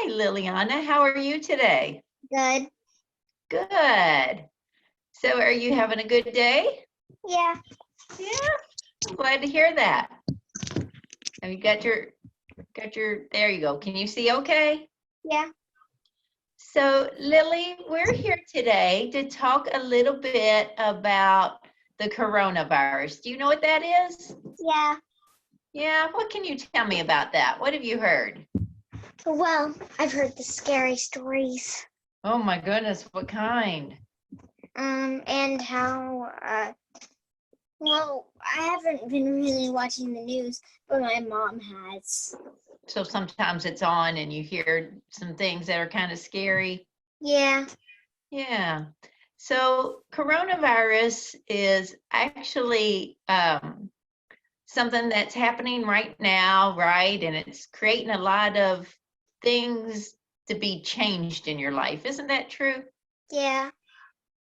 Hi, Liliana. How are you today? Good. Good. So are you having a good day? Yeah. Yeah, I'm glad to hear that. Have you got your, there you go. Can you see okay? Yeah. So Lily, we're here today to talk a little bit about the coronavirus. Do you know what that is? Yeah. Yeah, what can you tell me about that? What have you heard? Well, I've heard the scary stories. Oh my goodness, what kind? And how well, I haven't been really watching the news, but my mom has. So sometimes it's on and you hear some things that are kind of scary. Yeah. Yeah. So coronavirus is actually something that's happening right now, right? And it's creating a lot of things to be changed in your life. Isn't that true? Yeah.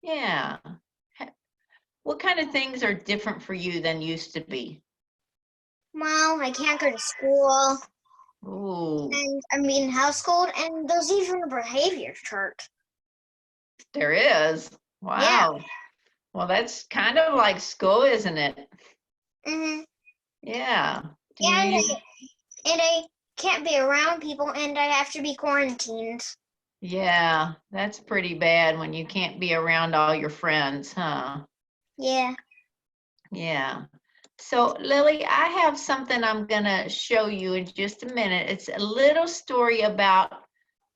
Yeah. What kind of things are different for you than used to be? Well, I can't go to school, Ooh, and I'm being houseschooled, and there's even a behavior chart. there is. Yeah. Wow. Well, that's kind of like school, isn't it? Mm-hmm. Yeah. Do And you? I can't be around people, and I have to be quarantined. Yeah, that's pretty bad when you can't be around all your friends, huh? Yeah. Yeah. So Lily, I have something I'm gonna show you in just a minute. It's a little story about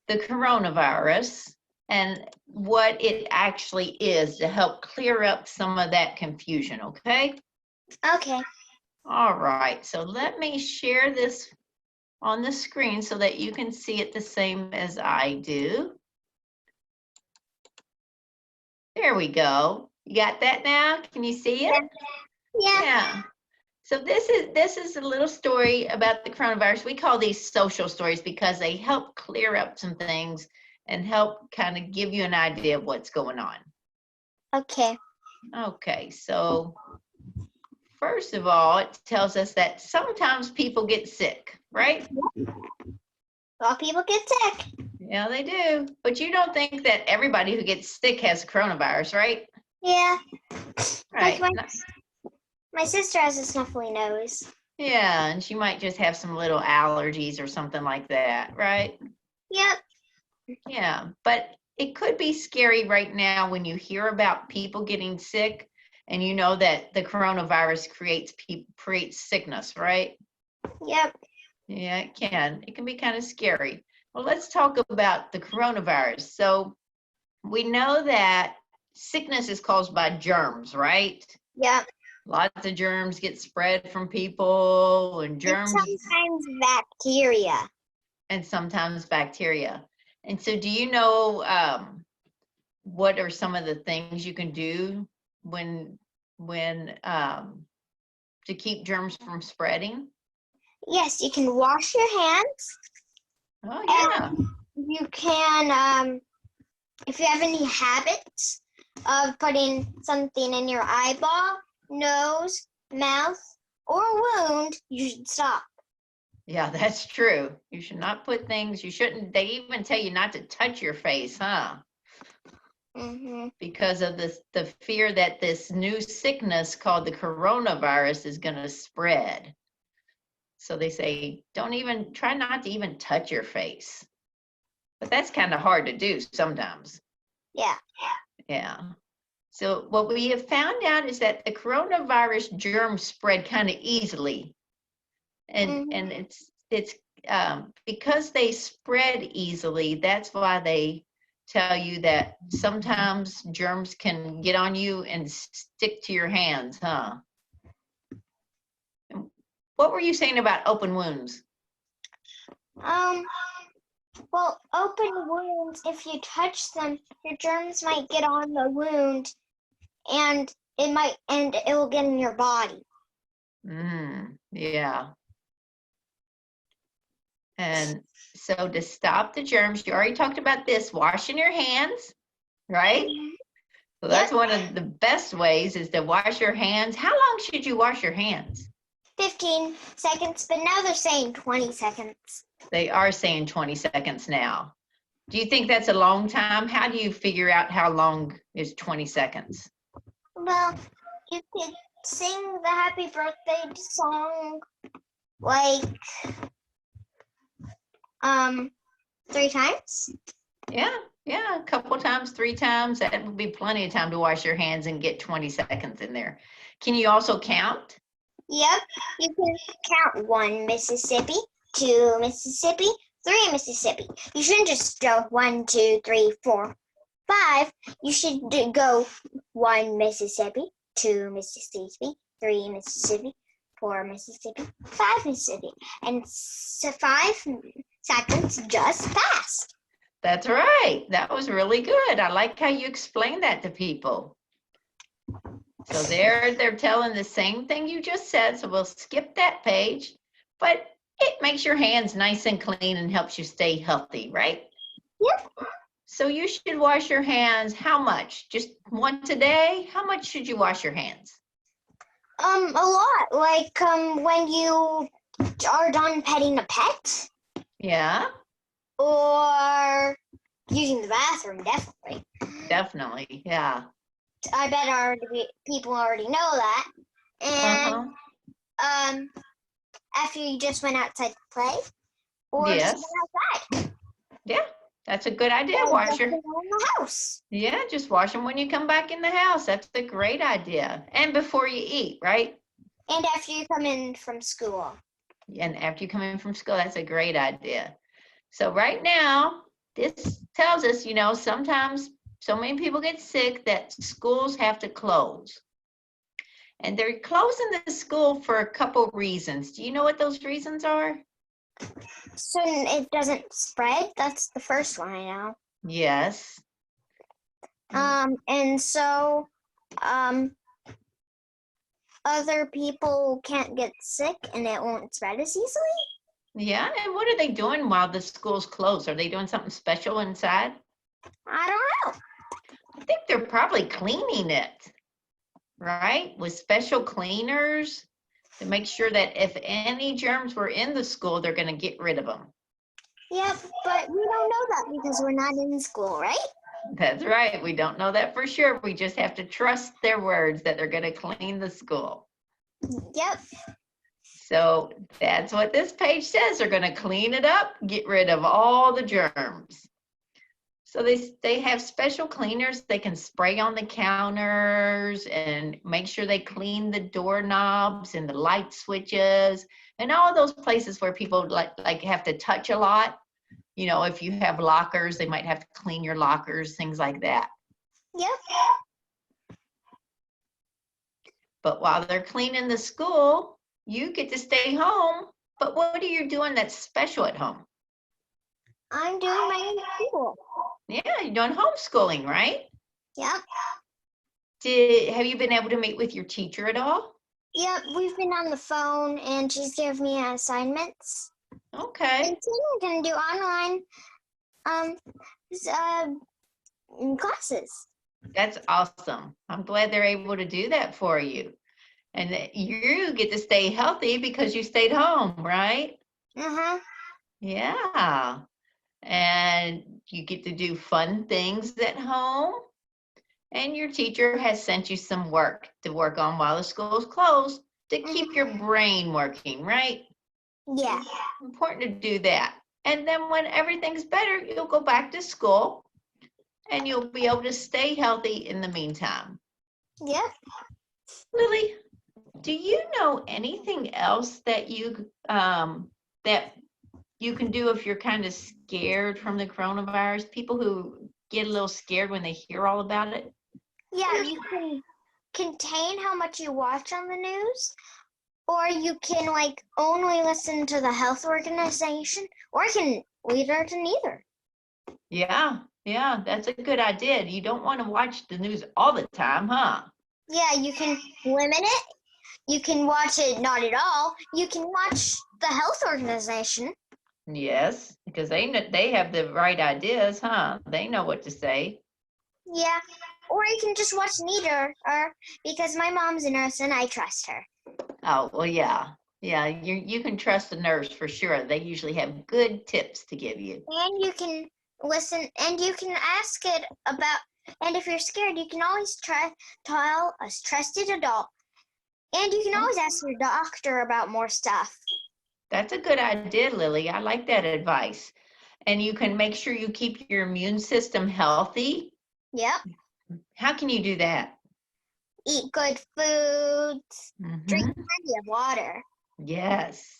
the coronavirus and what it actually is to help clear up some of that confusion, okay? Okay. All right, so let me share this on the screen so that you can see it the same as I do. There we go. You got that now? Can you see it? Yeah. Yeah. So this is a little story about the coronavirus. We call these social stories because they help clear up some things and help kind of give you an idea of what's going on. Okay. Okay, so first of all, it tells us that sometimes people get sick, right? Well, people get sick. Yeah, they do. But you don't think that everybody who gets sick has coronavirus, right? Yeah. Right. Like my sister has a snuffly nose. Yeah, and she might just have some little allergies or something like that, right? Yep. Yeah, but it could be scary right now when you hear about people getting sick and you know that the coronavirus creates sickness, right? Yep. Yeah, it can. It can be kind of scary. Well, let's talk about the coronavirus. So we know that sickness is caused by germs, right? Yep. Lots of germs get spread from people and And germs sometimes bacteria. and sometimes bacteria. And so do you know what are some of the things you can do when to keep germs from spreading? Yes, you can wash your hands. Oh yeah. And you can, if you have any habits of putting something in your eyeball, nose, mouth, or wound, you should stop. Yeah, that's true. You should not put things, you shouldn't, they even tell you not to touch your face, huh? Mm-hmm. Because of the fear that this new sickness called the coronavirus is going to spread. So they say, try not to even touch your face. But that's kind of hard to do sometimes. Yeah. Yeah. So what we have found out is that the coronavirus germs spread kind of easily. And Mm-hmm. it's because they spread easily, that's why they tell you that sometimes germs can get on you and stick to your hands, huh? What were you saying about open wounds? Um, well, open wounds, if you touch them, your germs might get on the wound and it will get in your body. Yeah. And so to stop the germs, you already talked about this, washing your hands, right? So that's Yep. one of the best ways is to wash your hands. How long should you wash your hands? 15 seconds, but now they're saying 20 seconds. They are saying 20 seconds now. Do you think that's a long time? How do you figure out how long is 20 seconds? Well, you could sing the happy birthday song like 3 times. Yeah, a couple times, 3 times. That would be plenty of time to wash your hands and get 20 seconds in there. Can you also count? Yep, you can count 1 Mississippi, 2 Mississippi, 3 Mississippi. You shouldn't just go 1, 2, 3, 4, 5. You should go 1 Mississippi, 2 Mississippi, 3 Mississippi, 4 Mississippi, 5 Mississippi. And so 5 seconds just passed. That's right. That was really good. I like how you explained that to people. So they're telling the same thing you just said. So we'll skip that page, but it makes your hands nice and clean and helps you stay healthy, right? Yep. So you should wash your hands how much? Just once a day? How much should you wash your hands? A lot. Like when you are done petting a pet. Yeah. Or using the bathroom, definitely. Definitely, yeah. I bet people already know that. And after you just went outside to play, or Yes. just went outside. Yeah, that's a good idea. Or Wash just your in the house. Yeah, just wash them when you come back in the house. That's a great idea. And before you eat, right? And after you come in from school. And after you come in from school, that's a great idea. So right now, this tells us, sometimes so many people get sick that schools have to close. And they're closing the school for a couple reasons. Do you know what those reasons are? So it doesn't spread. That's the first one I know. Yes. And so other people can't get sick and it won't spread as easily. Yeah, and what are they doing while the school's closed? Are they doing something special inside? I don't know. I think they're probably cleaning it, right? With special cleaners to make sure that if any germs were in the school, they're going to get rid of them. Yep, but we don't know that because we're not in school, right? That's right. We don't know that for sure. We just have to trust their words that they're going to clean the school. Yep. So that's what this page says. They're going to clean it up, get rid of all the germs. So they have special cleaners. They can spray on the counters and make sure they clean the doorknobs and the light switches and all those places where people like have to touch a lot. If you have lockers, they might have to clean your lockers, things like that. Yep. But while they're cleaning the school, you get to stay home. But what are you doing that's special at home? I'm doing my school. Yeah, you're doing homeschooling, right? Yep. Have you been able to meet with your teacher at all? Yep, we've been on the phone and she's given me assignments. Okay. And we're going to do online classes. That's awesome. I'm glad they're able to do that for you. And that you get to stay healthy because you stayed home, right? Uh-huh. Yeah. And you get to do fun things at home. And your teacher has sent you some work to work on while the school's closed to keep your brain working, right? Yeah. Important to do that. And then when everything's better, you'll go back to school and you'll be able to stay healthy in the meantime. Yep. Lily, do you know anything else that you can do if you're kind of scared from the coronavirus? People who get a little scared when they hear all about it? Yeah, you can contain how much you watch on the news, or you can only listen to the health organization, or you can leave it to neither. Yeah, that's a good idea. You don't want to watch the news all the time, huh? Yeah, you can limit it. You can watch it not at all. You can watch the health organization. Yes, because they have the right ideas, huh? They know what to say. Yeah, or you can just watch neither, or because my mom's a nurse and I trust her. Oh, well, yeah. Yeah, you can trust the nurse for sure. They usually have good tips to give you. And you can listen, and you can ask it about, and if you're scared, you can always tell a trusted adult. And you can always ask your doctor about more stuff. That's a good idea, Lily. I like that advice. And you can make sure you keep your immune system healthy. Yep. How can you do that? Eat good foods. Drink Mhm. plenty of water. Yes.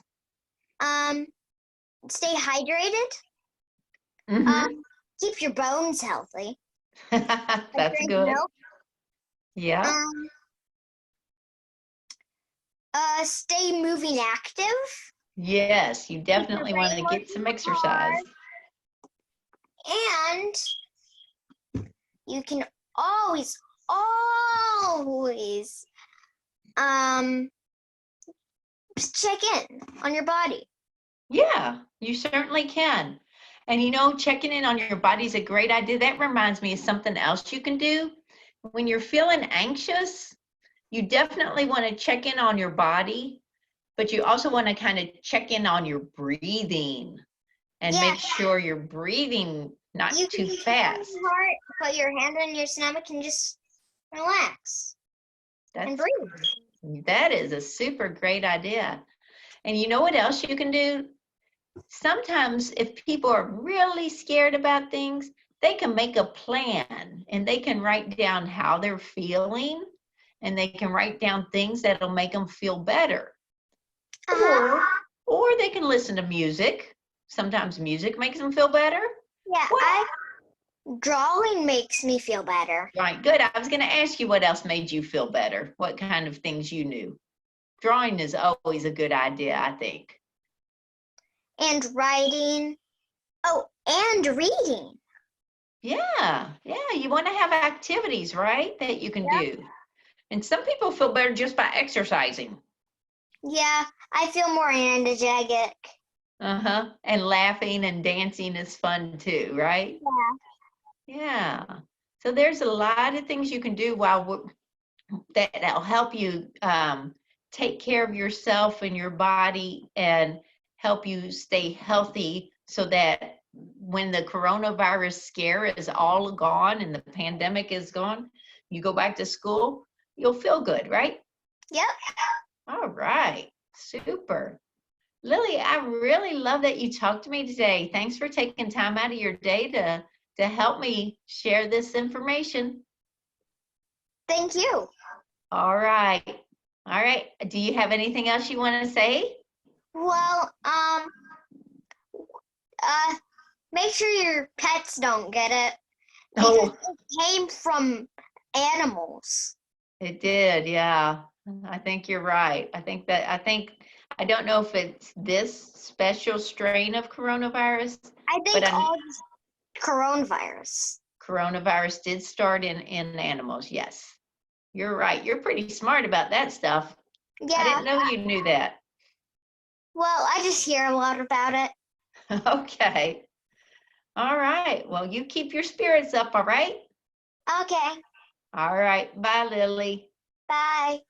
Stay hydrated. Mhm. Keep your bones healthy. That's Drink good. milk. Yeah. Stay moving active. Yes, you Keep your definitely want brain to get some working exercise. hard. And you can always check in on your body. Yeah, you certainly can. And you know, checking in on your body is a great idea. That reminds me of something else you can do. When you're feeling anxious, you definitely want to check in on your body, but you also want to kind of check in on your breathing and Yeah, make sure you're breathing not you too can check on fast. your heart, put your hand on your stomach, and just relax and That's breathe. that is a super great idea. And you know what else you can do? Sometimes if people are really scared about things, they can make a plan and they can write down how they're feeling and they can write down things that'll make them feel better. Uh-huh. Or they can listen to music. Sometimes music makes them feel better. Yeah, What? drawing makes me feel better. Right, good. I was going to ask you what else made you feel better. What kind of things you knew? Drawing is always a good idea, I think. And writing. Oh, and reading. Yeah, yeah. You want to have activities, right, that you can Yep. do. And some people feel better just by exercising. Yeah, I feel more energetic. Uh-huh. And laughing and dancing is fun too, right? Yeah. Yeah. So there's a lot of things you can do that'll help you take care of yourself and your body and help you stay healthy so that when the coronavirus scare is all gone and the pandemic is gone, you go back to school, you'll feel good, right? Yep. All right. Super. Lily, I really love that you talked to me today. Thanks for taking time out of your day to help me share this information. Thank you. All right. All right. Do you have anything else you want to say? Well, uh, make sure your pets don't get it because Oh, it came from animals. it did. Yeah. I think you're right. I don't know if it's this special strain of coronavirus, I but think all this coronavirus. coronavirus did start in animals. Yes. You're right. You're pretty smart about that stuff. I Yeah. didn't know you knew that. Well, I just hear a lot about it. Okay. All right. Well, you keep your spirits up, all right? Okay. All right. Bye, Lily. Bye.